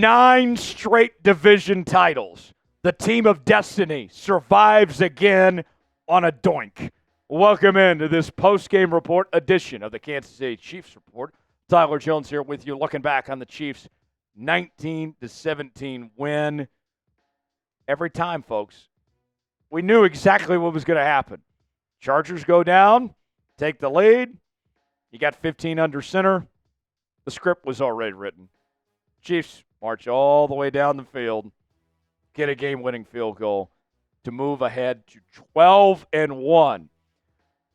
9 straight division titles. The team of destiny survives again on a doink. Welcome into this post-game report edition of the Kansas City Chiefs Report. Tyler Jones here with you, looking back on the Chiefs' 19-17 win. Every time, folks, we knew exactly what was going to happen. Chargers go down, take the lead. You got 15 under center. The script was already written. Chiefs march all the way down the field, get a game-winning field goal to move ahead to 12-1.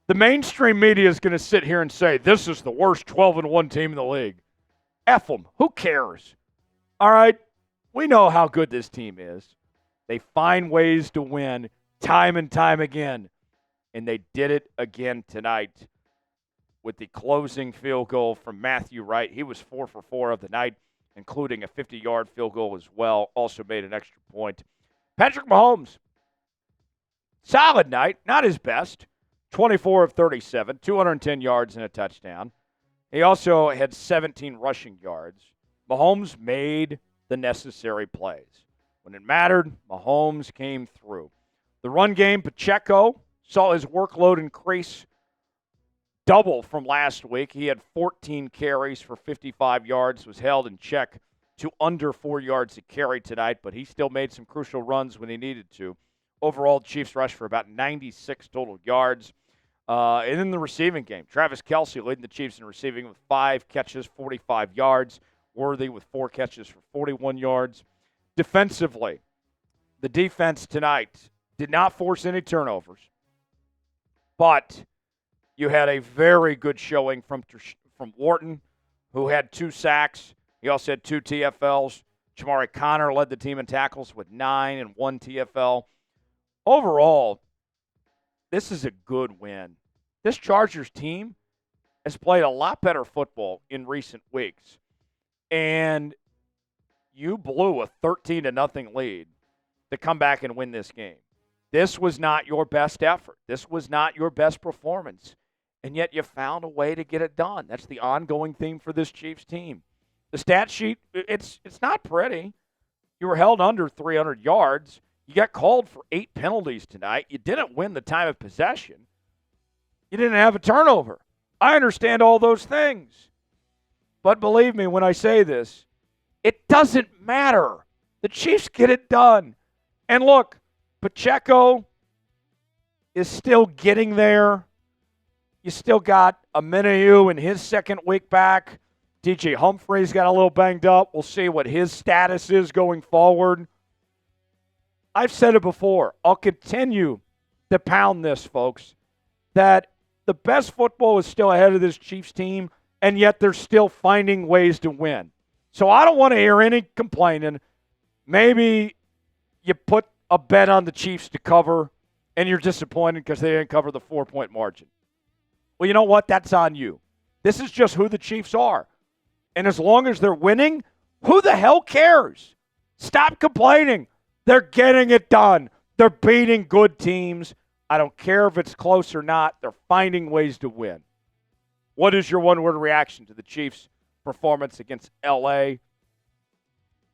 The mainstream media is going to sit here and say, this is the worst 12-1 team in the league. F them. Who cares? All right, we know how good this team is. They find ways to win time and time again, and they did it again tonight with the closing field goal from Matthew Wright. He was 4 for 4 of the night, including a 50-yard field goal as well. Also made an extra point. Patrick Mahomes, solid night, not his best. 24 of 37, 210 yards and a touchdown. He also had 17 rushing yards. Mahomes made the necessary plays. When it mattered, Mahomes came through. The run game, Pacheco saw his workload increase double from last week. He had 14 carries for 55 yards, was held in check to under 4 yards a carry tonight, but he still made some crucial runs when he needed to. Overall, Chiefs rushed for about 96 total yards. And in the receiving game, Travis Kelce leading the Chiefs in receiving with 5 catches, 45 yards. Worthy with 4 catches for 41 yards. Defensively, the defense tonight did not force any turnovers, but you had a very good showing from Wharton, who had 2 sacks. He also had 2 TFLs. Jamari Connor led the team in tackles with 9 and 1 TFL. Overall, this is a good win. This Chargers team has played a lot better football in recent weeks. And you blew a 13-0 lead to come back and win this game. This was not your best effort. This was not your best performance. And yet you found a way to get it done. That's the ongoing theme for this Chiefs team. The stat sheet, it's not pretty. You were held under 300 yards. You got called for 8 penalties tonight. You didn't win the time of possession. You didn't have a turnover. I understand all those things. But believe me when I say this, it doesn't matter. The Chiefs get it done. And look, Pacheco is still getting there. You still got Aminu in his second week back. DJ Humphrey's got a little banged up. We'll see what his status is going forward. I've said it before. I'll continue to pound this, folks, that the best football is still ahead of this Chiefs team, and yet they're still finding ways to win. So I don't want to hear any complaining. Maybe you put a bet on the Chiefs to cover, and you're disappointed because they didn't cover the 4-point margin. Well, you know what? That's on you. This is just who the Chiefs are. And as long as they're winning, who the hell cares? Stop complaining. They're getting it done. They're beating good teams. I don't care if it's close or not. They're finding ways to win. What is your one-word reaction to the Chiefs' performance against L.A.?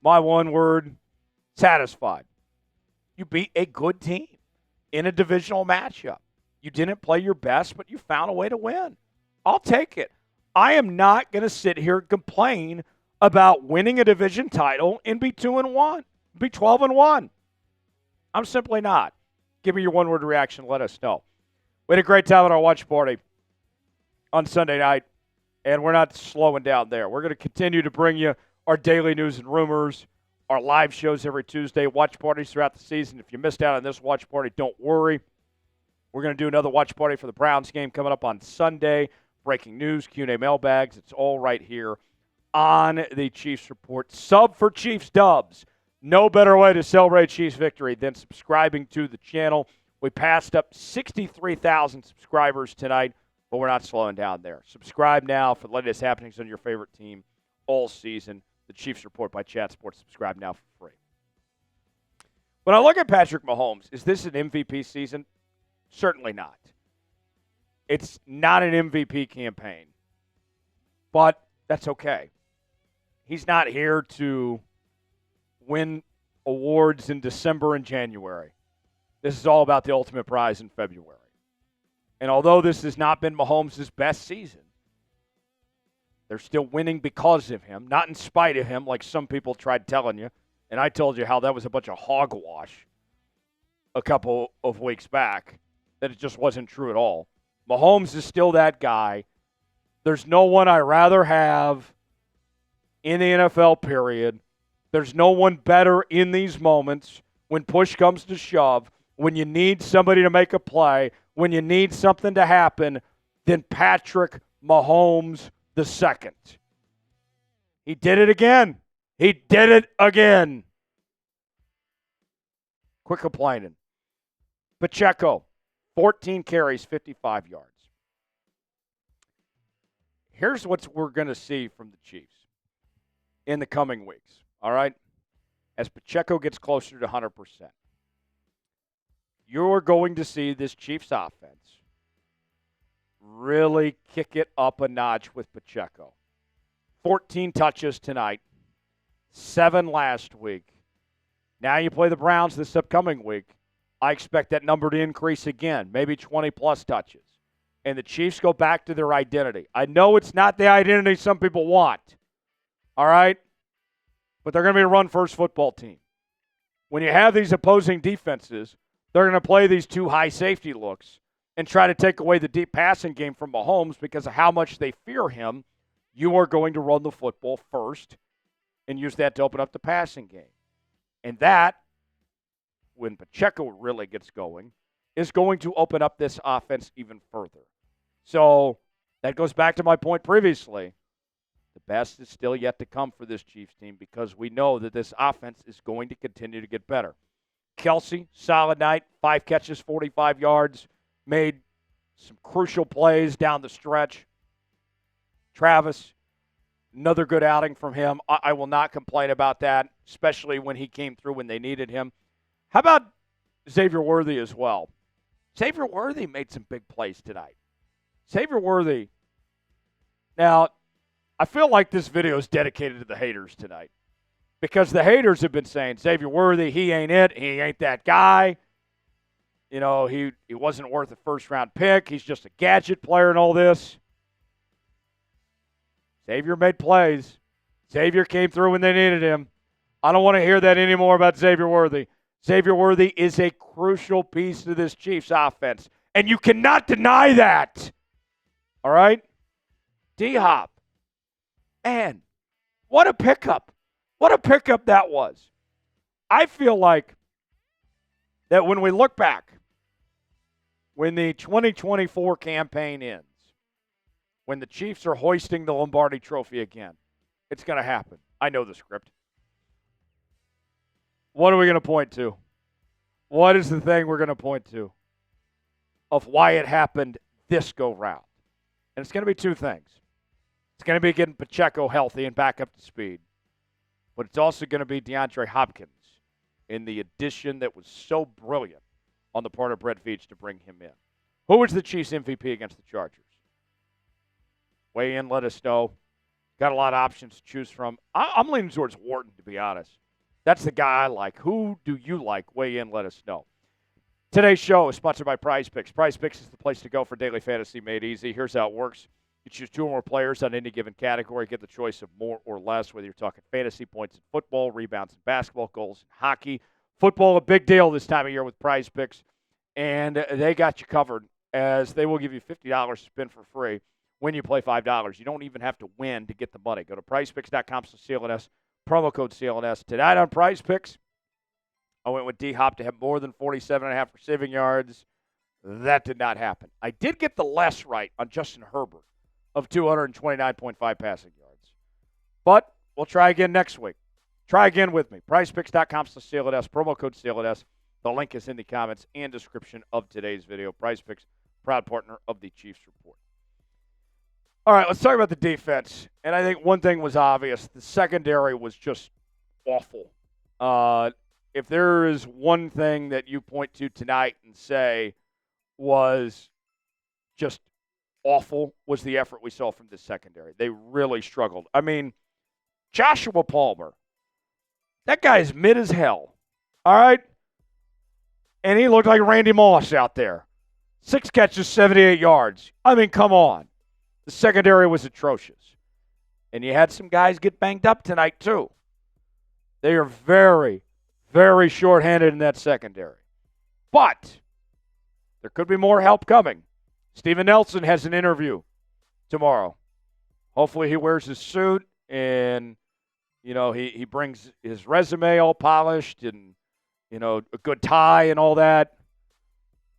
My one word, satisfied. You beat a good team in a divisional matchup. You didn't play your best, but you found a way to win. I'll take it. I am not going to sit here and complain about winning a division title and be 2-1, be 12-1. I'm simply not. Give me your one-word reaction. Let us know. We had a great time at our watch party on Sunday night, and we're not slowing down there. We're going to continue to bring you our daily news and rumors, our live shows every Tuesday, watch parties throughout the season. If you missed out on this watch party, don't worry. We're going to do another watch party for the Browns game coming up on Sunday. Breaking news, Q&A mailbags. It's all right here on the Chiefs Report. Sub for Chiefs Dubs. No better way to celebrate Chiefs victory than subscribing to the channel. We passed up 63,000 subscribers tonight, but we're not slowing down there. Subscribe now for the latest happenings on your favorite team all season. The Chiefs Report by Chat Sports. Subscribe now for free. When I look at Patrick Mahomes, is this an MVP season? Certainly not. It's not an MVP campaign, but that's okay. He's not here to win awards in December and January. This is all about the ultimate prize in February. And although this has not been Mahomes' best season, they're still winning because of him, not in spite of him, like some people tried telling you. And I told you how that was a bunch of hogwash a couple of weeks back, that it just wasn't true at all. Mahomes is still that guy. There's no one I'd rather have in the NFL, period. There's no one better in these moments when push comes to shove, when you need somebody to make a play, when you need something to happen, than Patrick Mahomes II. He did it again. He did it again. Quit complaining. Pacheco, 14 carries, 55 yards. Here's what we're going to see from the Chiefs in the coming weeks, all right? As Pacheco gets closer to 100%, you're going to see this Chiefs offense really kick it up a notch with Pacheco. 14 touches tonight, 7 last week. Now you play the Browns this upcoming week. I expect that number to increase again, maybe 20-plus touches. And the Chiefs go back to their identity. I know it's not the identity some people want, all right? But they're going to be a run-first football team. When you have these opposing defenses, they're going to play these 2 high safety looks and try to take away the deep passing game from Mahomes because of how much they fear him. You are going to run the football first and use that to open up the passing game. And that, when Pacheco really gets going, is going to open up this offense even further. So that goes back to my point previously. The best is still yet to come for this Chiefs team because we know that this offense is going to continue to get better. Kelce, solid night, 5 catches, 45 yards, made some crucial plays down the stretch. Travis, another good outing from him. I will not complain about that, especially when he came through when they needed him. How about Xavier Worthy as well? Xavier Worthy made some big plays tonight. Xavier Worthy. Now, I feel like this video is dedicated to the haters tonight because the haters have been saying, Xavier Worthy, he ain't it. He ain't that guy. You know, he wasn't worth a first-round pick. He's just a gadget player and all this. Xavier made plays. Xavier came through when they needed him. I don't want to hear that anymore about Xavier Worthy. Xavier Worthy is a crucial piece to this Chiefs offense, and you cannot deny that. All right? D-Hop. Man, what a pickup. What a pickup that was. I feel like that when we look back, when the 2024 campaign ends, when the Chiefs are hoisting the Lombardi Trophy again, it's going to happen. I know the script. What are we going to point to? What is the thing we're going to point to of why it happened this go-round? And it's going to be 2 things. It's going to be getting Pacheco healthy and back up to speed. But it's also going to be DeAndre Hopkins in the addition that was so brilliant on the part of Brett Veach to bring him in. Who was the Chiefs MVP against the Chargers? Weigh in, let us know. Got a lot of options to choose from. I'm leaning towards Wharton, to be honest. That's the guy I like. Who do you like? Weigh in, let us know. Today's show is sponsored by PrizePicks. PrizePicks is the place to go for daily fantasy made easy. Here's how it works. You choose 2 or more players on any given category. Get the choice of more or less, whether you're talking fantasy points in football, rebounds in basketball, goals in hockey. Football, a big deal this time of year with PrizePicks. And they got you covered as they will give you $50 to spend for free when you play $5. You don't even have to win to get the money. Go to PrizePicks.com/CLNS, promo code CLNS. Tonight on PrizePicks, I went with D-Hop to have more than 47.5 receiving yards. That did not happen. I did get the less right on Justin Herbert of 229.5 passing yards. But we'll try again next week. Try again with me. PrizePicks.com/CLNS, promo code CLNS. The link is in the comments and description of today's video. PrizePicks, proud partner of the Chiefs Report. All right, let's talk about the defense. And I think one thing was obvious. The secondary was just awful. If there is one thing that you point to tonight and say was just awful, was the effort we saw from the secondary. They really struggled. I mean, Joshua Palmer, That guy is mid as hell. All right? And he looked like Randy Moss out there. 6 catches, 78 yards. I mean, come on. The secondary was atrocious. And you had some guys get banged up tonight, too. They are very, very shorthanded in that secondary. But there could be more help coming. Steven Nelson has an interview tomorrow. Hopefully he wears his suit and, he brings his resume all polished and, a good tie and all that.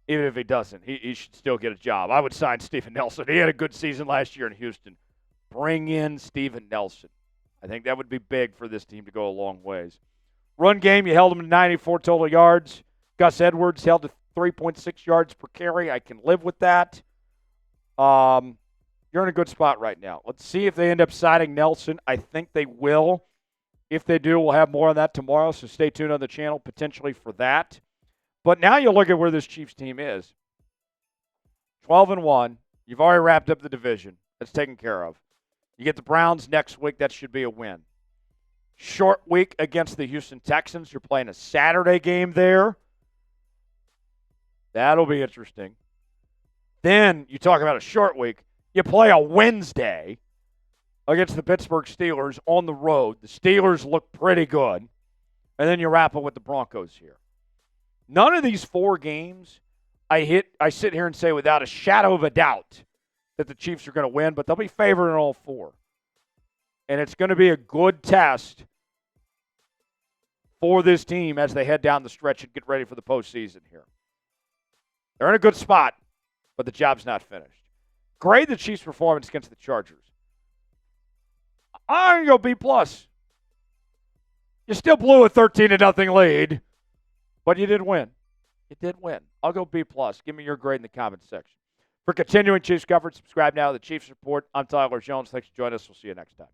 Even if he doesn't, he should still get a job. I would sign Steven Nelson. He had a good season last year in Houston. Bring in Steven Nelson. I think that would be big for this team to go a long ways. Run game, you held him to 94 total yards. Gus Edwards held to 3.6 yards per carry. I can live with that. You're in a good spot right now. Let's see if they end up signing Nelson. I think they will. If they do, we'll have more on that tomorrow, so stay tuned on the channel potentially for that. But now you look at where this Chiefs team is. 12-1. You've already wrapped up the division. That's taken care of. You get the Browns next week. That should be a win. Short week against the Houston Texans. You're playing a Saturday game there. That'll be interesting. Then you talk about a short week. You play a Wednesday against the Pittsburgh Steelers on the road. The Steelers look pretty good. And then you wrap up with the Broncos here. None of these 4 games I sit here and say without a shadow of a doubt that the Chiefs are going to win, but they'll be favored in all 4. And it's going to be a good test for this team as they head down the stretch and get ready for the postseason here. They're in a good spot, but the job's not finished. Grade the Chiefs' performance against the Chargers. I'm going to go B+. You still blew a 13-0 lead, but you did win. You did win. I'll go B+. Give me your grade in the comments section. For continuing Chiefs coverage, subscribe now to the Chiefs Report. I'm Tyler Jones. Thanks for joining us. We'll see you next time.